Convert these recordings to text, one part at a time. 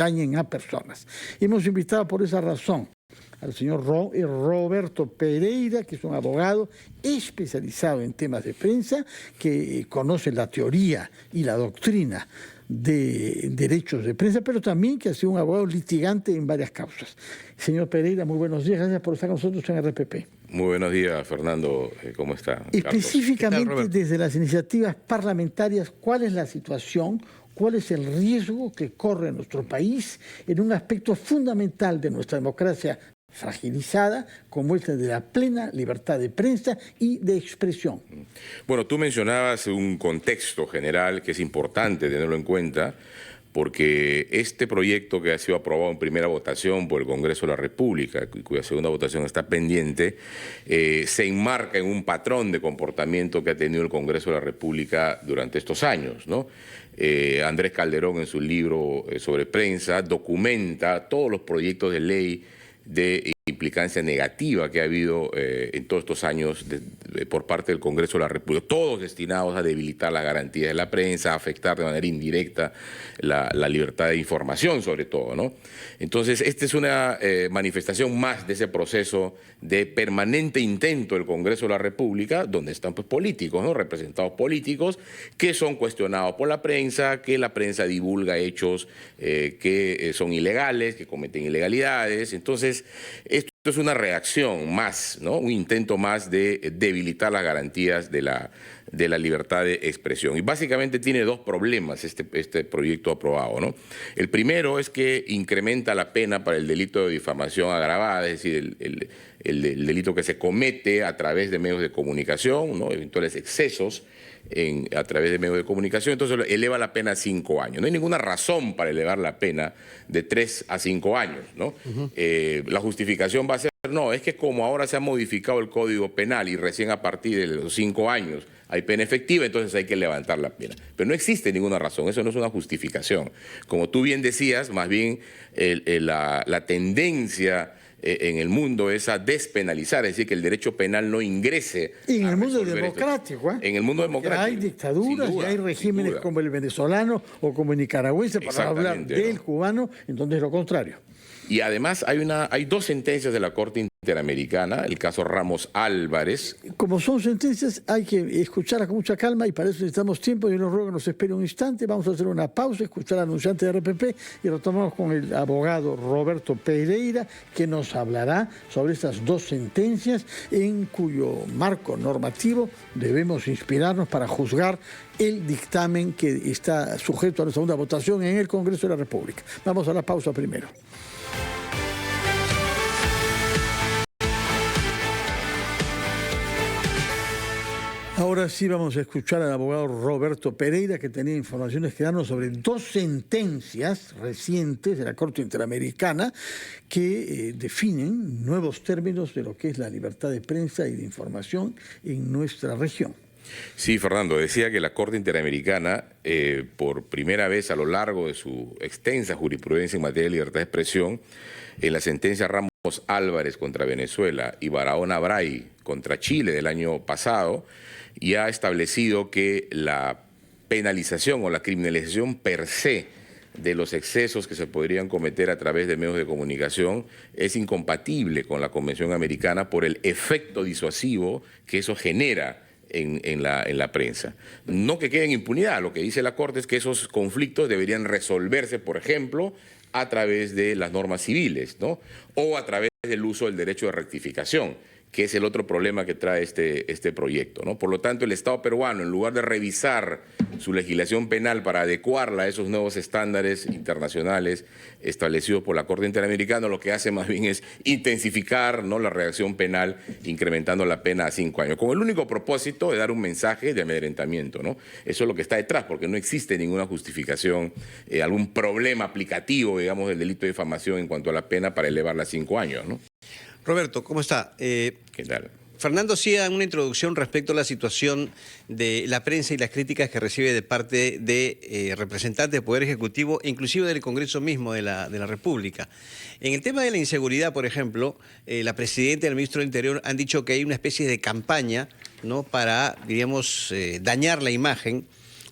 dañen a personas. Hemos invitado por esa razón al señor Roberto Pereira, que es un abogado especializado en temas de prensa, que conoce la teoría y la doctrina de derechos de prensa, pero también que ha sido un abogado litigante en varias causas. Señor Pereira, muy buenos días, gracias por estar con nosotros en RPP. Muy buenos días, Fernando. ¿Cómo está? Específicamente Carlos. desde las iniciativas parlamentarias, ¿cuál es la situación? ¿Cuál es el riesgo que corre nuestro país en un aspecto fundamental de nuestra democracia fragilizada, como es el de la plena libertad de prensa y de expresión? Bueno, tú mencionabas un contexto general que es importante tenerlo en cuenta, porque este proyecto que ha sido aprobado en primera votación por el Congreso de la República, cuya segunda votación está pendiente, se enmarca en un patrón de comportamiento que ha tenido el Congreso de la República durante estos años, ¿no? Andrés Calderón, en su libro sobre prensa, documenta todos los proyectos de ley de implicancia negativa que ha habido en todos estos años por parte del Congreso de la República, todos destinados a debilitar las garantías de la prensa, a afectar de manera indirecta la libertad de información, sobre todo, ¿no? Entonces, esta es una manifestación más de ese proceso de permanente intento del Congreso de la República, donde están pues, políticos, ¿no? Representados políticos, que son cuestionados por la prensa, que la prensa divulga hechos que son ilegales, que cometen ilegalidades. Entonces, esto es una reacción más, ¿no? Un intento más de debilitar las garantías de la libertad de expresión. Y básicamente tiene dos problemas este proyecto aprobado, ¿no? El primero es que incrementa la pena para el delito de difamación agravada, es decir, el delito que se comete a través de medios de comunicación, ¿no? Eventuales excesos a través de medios de comunicación, entonces eleva la pena a 5 años. No hay ninguna razón para elevar la pena de 3 a 5 años, ¿no? La justificación va a ser, no, es que como ahora se ha modificado el Código Penal y recién a partir de los 5 años hay pena efectiva, entonces hay que levantar la pena. Pero no existe ninguna razón, eso no es una justificación. Como tú bien decías, más bien la tendencia en el mundo es a despenalizar, es decir, que el derecho penal no ingrese. Y en el mundo democrático, en el mundo democrático. Hay dictaduras y hay regímenes como el venezolano o como el nicaragüense, para hablar del cubano, entonces lo contrario. Y además hay dos sentencias de la Corte Interamericana, el caso Ramos Álvarez. Como son sentencias, hay que escucharlas con mucha calma y para eso necesitamos tiempo. Yo les ruego que nos espere un instante. Vamos a hacer una pausa, escuchar al anunciante de RPP y retomamos con el abogado Roberto Pereira, que nos hablará sobre estas dos sentencias en cuyo marco normativo debemos inspirarnos para juzgar el dictamen que está sujeto a la segunda votación en el Congreso de la República. Vamos a la pausa primero. Ahora sí vamos a escuchar al abogado Roberto Pereira, que tenía informaciones que darnos sobre dos sentencias recientes de la Corte Interamericana que definen nuevos términos de lo que es la libertad de prensa y de información en nuestra región. Sí, Fernando, decía que la Corte Interamericana, por primera vez a lo largo de su extensa jurisprudencia en materia de libertad de expresión, en la sentencia Ramos Álvarez contra Venezuela y Barahona Bray contra Chile del año pasado, y ha establecido que la penalización o la criminalización per se de los excesos que se podrían cometer a través de medios de comunicación es incompatible con la Convención Americana por el efecto disuasivo que eso genera en la prensa. No que quede en impunidad, lo que dice la Corte es que esos conflictos deberían resolverse, por ejemplo, a través de las normas civiles, ¿no? O a través del uso del derecho de rectificación, que es el otro problema que trae este proyecto, ¿no? Por lo tanto, el Estado peruano, en lugar de revisar su legislación penal para adecuarla a esos nuevos estándares internacionales establecidos por la Corte Interamericana, lo que hace más bien es intensificar, ¿no?, la reacción penal, incrementando la pena a 5 años, con el único propósito de dar un mensaje de amedrentamiento, ¿no? Eso es lo que está detrás, porque no existe ninguna justificación, algún problema aplicativo, digamos, del delito de difamación en cuanto a la pena para elevarla a 5 años, ¿no? Roberto, ¿cómo está? ¿Qué tal? Fernando hacía una introducción respecto a la situación de la prensa y las críticas que recibe de parte de representantes del Poder Ejecutivo, inclusive del Congreso mismo de la República. En el tema de la inseguridad, por ejemplo, la presidenta y el ministro del Interior han dicho que hay una especie de campaña, ¿no?, para, diríamos, dañar la imagen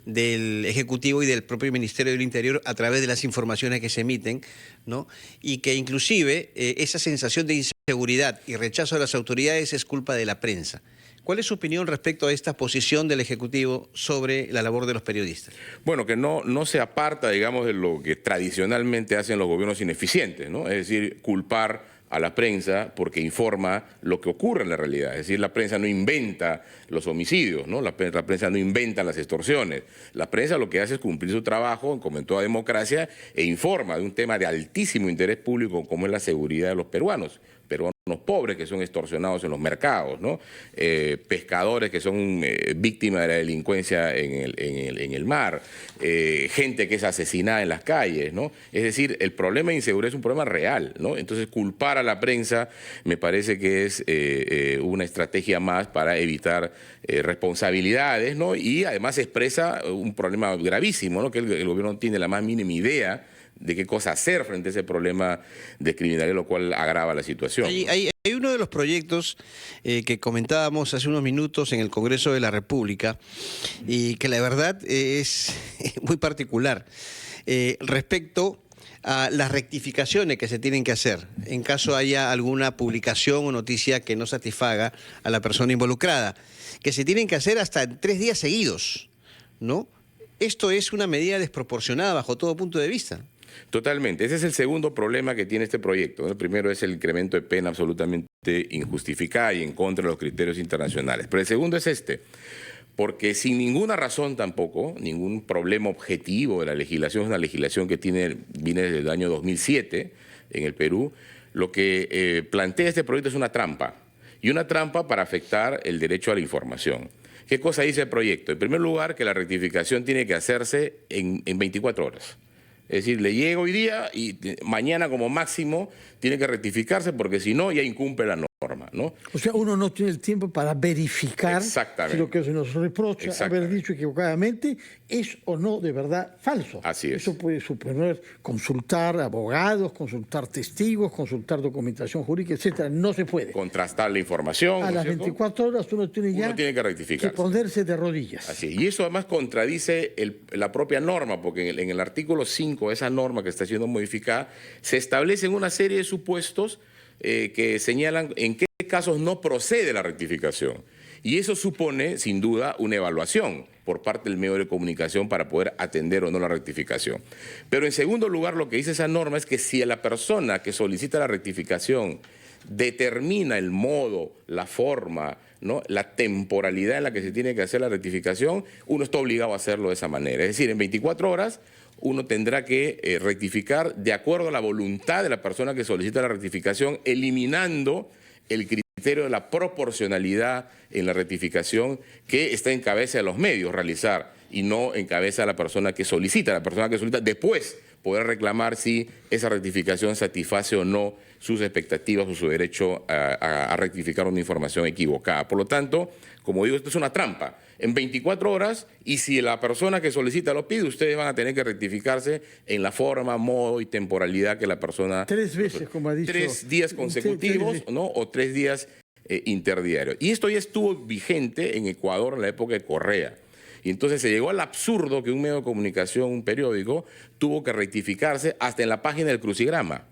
del Ejecutivo y del propio Ministerio del Interior a través de las informaciones que se emiten, ¿no? Y que inclusive esa sensación de inseguridad y rechazo a las autoridades es culpa de la prensa. ¿Cuál es su opinión respecto a esta posición del Ejecutivo sobre la labor de los periodistas? Bueno, que no se aparta, digamos, de lo que tradicionalmente hacen los gobiernos ineficientes, ¿no? Es decir, culpar a la prensa porque informa lo que ocurre en la realidad. Es decir, la prensa no inventa los homicidios, ¿no? La prensa no inventa las extorsiones. La prensa lo que hace es cumplir su trabajo, como en toda democracia, e informa de un tema de altísimo interés público como es la seguridad de los peruanos pobres que son extorsionados en los mercados, ¿no? Pescadores que son víctimas de la delincuencia en el mar, gente que es asesinada en las calles, ¿no? Es decir, el problema de inseguridad es un problema real, ¿no? Entonces, culpar a la prensa me parece que es una estrategia más para evitar responsabilidades, ¿no? Y además expresa un problema gravísimo, ¿no? Que el gobierno no tiene la más mínima idea de qué cosa hacer frente a ese problema de criminalidad, lo cual agrava la situación. Hay uno de los proyectos que comentábamos hace unos minutos en el Congreso de la República y que la verdad es muy particular respecto a las rectificaciones que se tienen que hacer en caso haya alguna publicación o noticia que no satisfaga a la persona involucrada, que se tienen que hacer hasta en 3 días seguidos, ¿no? Esto es una medida desproporcionada bajo todo punto de vista. Totalmente. Ese es el segundo problema que tiene este proyecto, ¿no? El primero es el incremento de pena absolutamente injustificada y en contra de los criterios internacionales. Pero el segundo es porque sin ninguna razón tampoco, ningún problema objetivo de la legislación, es una legislación que viene desde el año 2007 en el Perú, lo que plantea este proyecto es una trampa, y una trampa para afectar el derecho a la información. ¿Qué cosa dice el proyecto? En primer lugar, que la rectificación tiene que hacerse en 24 horas. Es decir, le llega hoy día y mañana como máximo tiene que rectificarse porque si no ya incumple la norma, ¿no? O sea, uno no tiene el tiempo para verificar si lo que se nos reprocha haber dicho equivocadamente es o no de verdad falso. Así es. Eso puede suponer consultar abogados, consultar testigos, consultar documentación jurídica, etcétera. No se puede. Contrastar la información. A las 24 horas uno tiene que rectificar. Que ponerse de rodillas. Así es. Y eso además contradice la propia norma, porque en el artículo 5 de esa norma que está siendo modificada, se establecen una serie de supuestos que señalan en qué casos no procede la rectificación. Y eso supone, sin duda, una evaluación por parte del medio de comunicación para poder atender o no la rectificación. Pero en segundo lugar, lo que dice esa norma es que si la persona que solicita la rectificación determina el modo, la forma, ¿no?, la temporalidad en la que se tiene que hacer la rectificación, uno está obligado a hacerlo de esa manera. Es decir, en 24 horas uno tendrá que rectificar de acuerdo a la voluntad de la persona que solicita la rectificación, eliminando el criterio de la proporcionalidad en la rectificación que está en cabeza de los medios realizar y no en cabeza de la persona que solicita. La persona que solicita después poder reclamar si esa rectificación satisface o no sus expectativas o su derecho a rectificar una información equivocada. Por lo tanto, como digo, esto es una trampa. En 24 horas, y si la persona que solicita lo pide, ustedes van a tener que rectificarse en la forma, modo y temporalidad que la persona... 3 veces, como ha dicho. 3 días consecutivos, ¿no? O 3 días interdiarios. Y esto ya estuvo vigente en Ecuador en la época de Correa. Y entonces se llegó al absurdo que un medio de comunicación, un periódico, tuvo que rectificarse hasta en la página del crucigrama,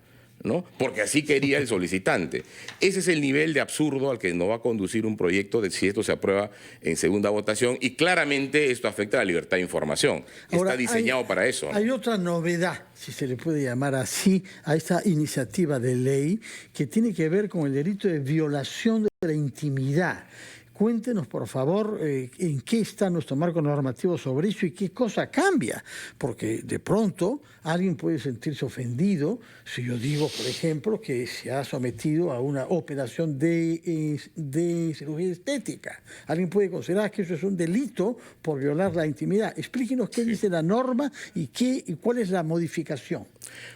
¿no? Porque así quería el solicitante. Ese es el nivel de absurdo al que nos va a conducir un proyecto de si esto se aprueba en segunda votación, y claramente esto afecta a la libertad de información. Ahora, está diseñado para eso, ¿no? Hay otra novedad, si se le puede llamar así, a esta iniciativa de ley que tiene que ver con el delito de violación de la intimidad. Cuéntenos, por favor, en qué está nuestro marco normativo sobre eso y qué cosa cambia. Porque de pronto alguien puede sentirse ofendido si yo digo, por ejemplo, que se ha sometido a una operación de cirugía estética. Alguien puede considerar que eso es un delito por violar la intimidad. Explíquenos qué dice la norma y cuál es la modificación.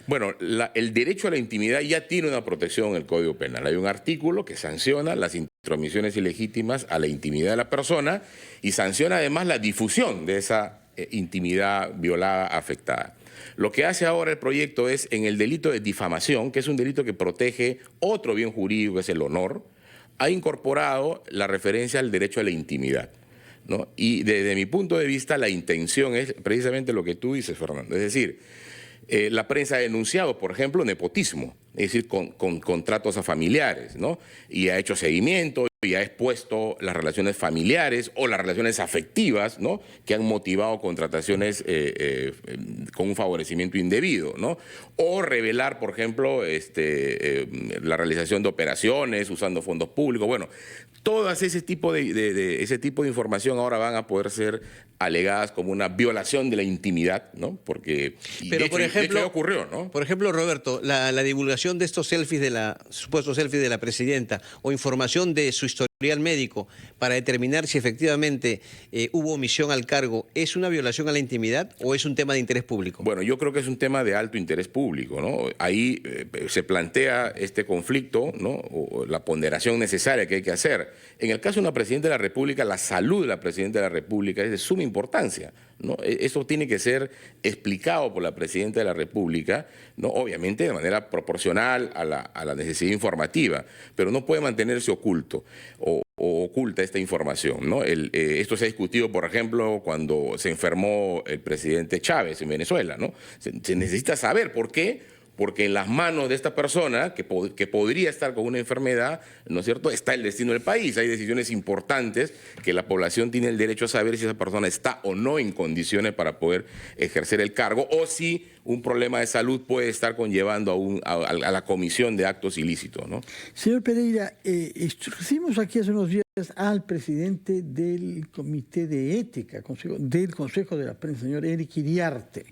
Bueno, el derecho a la intimidad ya tiene una protección en el Código Penal. Hay un artículo que sanciona las intromisiones ilegítimas a la intimidad de la persona y sanciona además la difusión de esa intimidad violada, afectada. Lo que hace ahora el proyecto es, en el delito de difamación, que es un delito que protege otro bien jurídico, que es el honor, ha incorporado la referencia al derecho a la intimidad, ¿no? Y desde mi punto de vista, la intención es precisamente lo que tú dices, Fernando. Es decir, la prensa ha denunciado, por ejemplo, nepotismo, es decir, con contratos a familiares, ¿no? Y ha hecho seguimiento y ha expuesto las relaciones familiares o las relaciones afectivas, ¿no? Que han motivado contrataciones con un favorecimiento indebido, ¿no? O revelar, por ejemplo, la realización de operaciones usando fondos públicos. Bueno, todas ese tipo de información ahora van a poder ser alegadas como una violación de la intimidad, ¿no? Porque, pero de por hecho, ejemplo, ya ocurrió, ¿no? Por ejemplo, Roberto, la divulgación de estos selfies supuestos selfies de la presidenta o información de su historial médico para determinar si efectivamente hubo omisión al cargo, ¿es una violación a la intimidad o es un tema de interés público? Bueno, yo creo que es un tema de alto interés público, ¿no? Ahí se plantea este conflicto, ¿no? O la ponderación necesaria que hay que hacer. En el caso de una presidenta de la República, la salud de la presidenta de la República es de suma importancia, ¿no? Eso tiene que ser explicado por la presidenta de la República, ¿no? Obviamente de manera proporcional a la necesidad informativa, pero no puede mantenerse oculto o oculta esta información, ¿no? Esto se ha discutido, por ejemplo, cuando se enfermó el presidente Chávez en Venezuela, ¿no? Se necesita saber por qué. Porque en las manos de esta persona, que podría estar con una enfermedad, ¿no es cierto?, está el destino del país. Hay decisiones importantes que la población tiene el derecho a saber si esa persona está o no en condiciones para poder ejercer el cargo, o si un problema de salud puede estar conllevando a la comisión de actos ilícitos, ¿no? Señor Pereira, recibimos aquí hace unos días al presidente del Comité de Ética del Consejo de la Prensa, señor Eric Iriarte,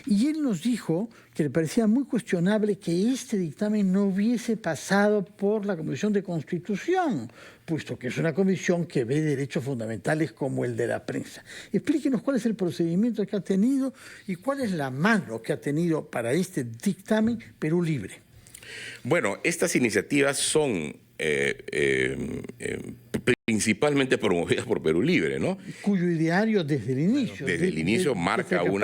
y él nos dijo que le parecía muy cuestionable que este dictamen no hubiese pasado por la Comisión de Constitución, puesto que es una comisión que ve derechos fundamentales como el de la prensa. Explíquenos cuál es el procedimiento que ha tenido y cuál es la mano que ha tenido para este dictamen Perú Libre. Bueno, estas iniciativas son principalmente promovidas por Perú Libre, ¿no? Cuyo ideario desde el inicio. Desde el inicio marca un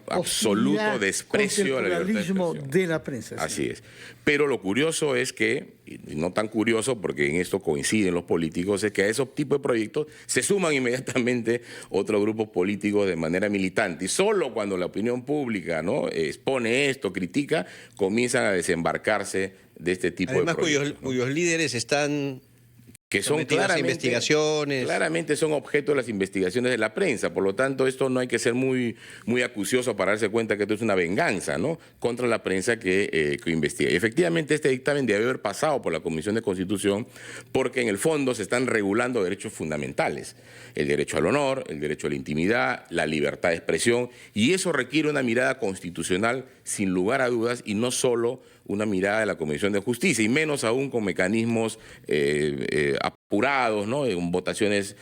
absoluto desprecio a la libertad de expresión de la prensa. Así es. Pero lo curioso es que, y no tan curioso porque en esto coinciden los políticos, es que a esos tipos de proyectos se suman inmediatamente otros grupos políticos de manera militante. Y solo cuando la opinión pública, ¿no?, expone esto, critica, comienzan a desembarcarse de este tipo de proyectos. Además, cuyos líderes están que son claramente son objeto de las investigaciones de la prensa. Por lo tanto, esto no hay que ser muy acucioso para darse cuenta que esto es una venganza, ¿no?, contra la prensa que investiga. Y efectivamente, este dictamen debe haber pasado por la Comisión de Constitución porque en el fondo se están regulando derechos fundamentales. El derecho al honor, el derecho a la intimidad, la libertad de expresión, y eso requiere una mirada constitucional sin lugar a dudas y no solo una mirada de la Comisión de Justicia, y menos aún con mecanismos apurados, ¿no?, con votaciones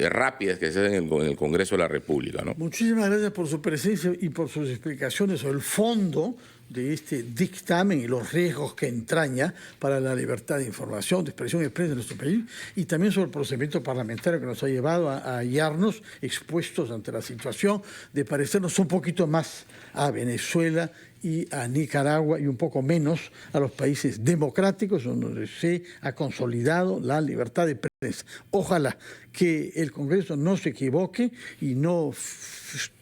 rápidas que se hacen en el Congreso de la República, ¿no? Muchísimas gracias por su presencia y por sus explicaciones sobre el fondo de este dictamen y los riesgos que entraña para la libertad de información, de expresión y prensa en nuestro país, y también sobre el procedimiento parlamentario que nos ha llevado a hallarnos expuestos ante la situación de parecernos un poquito más a Venezuela y a Nicaragua y un poco menos a los países democráticos donde se ha consolidado la libertad de prensa. Ojalá que el Congreso no se equivoque y no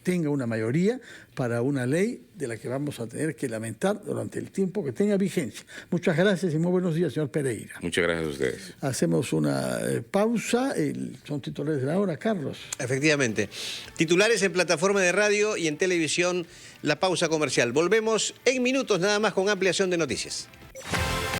tenga una mayoría para una ley de la que vamos a tener que lamentar durante el tiempo que tenga vigencia. Muchas gracias y muy buenos días, señor Pereira. Muchas gracias a ustedes. Hacemos una pausa. Son titulares de la hora, Carlos. Efectivamente. Titulares en plataforma de radio y en televisión, la pausa comercial. Volvemos en minutos nada más con ampliación de noticias.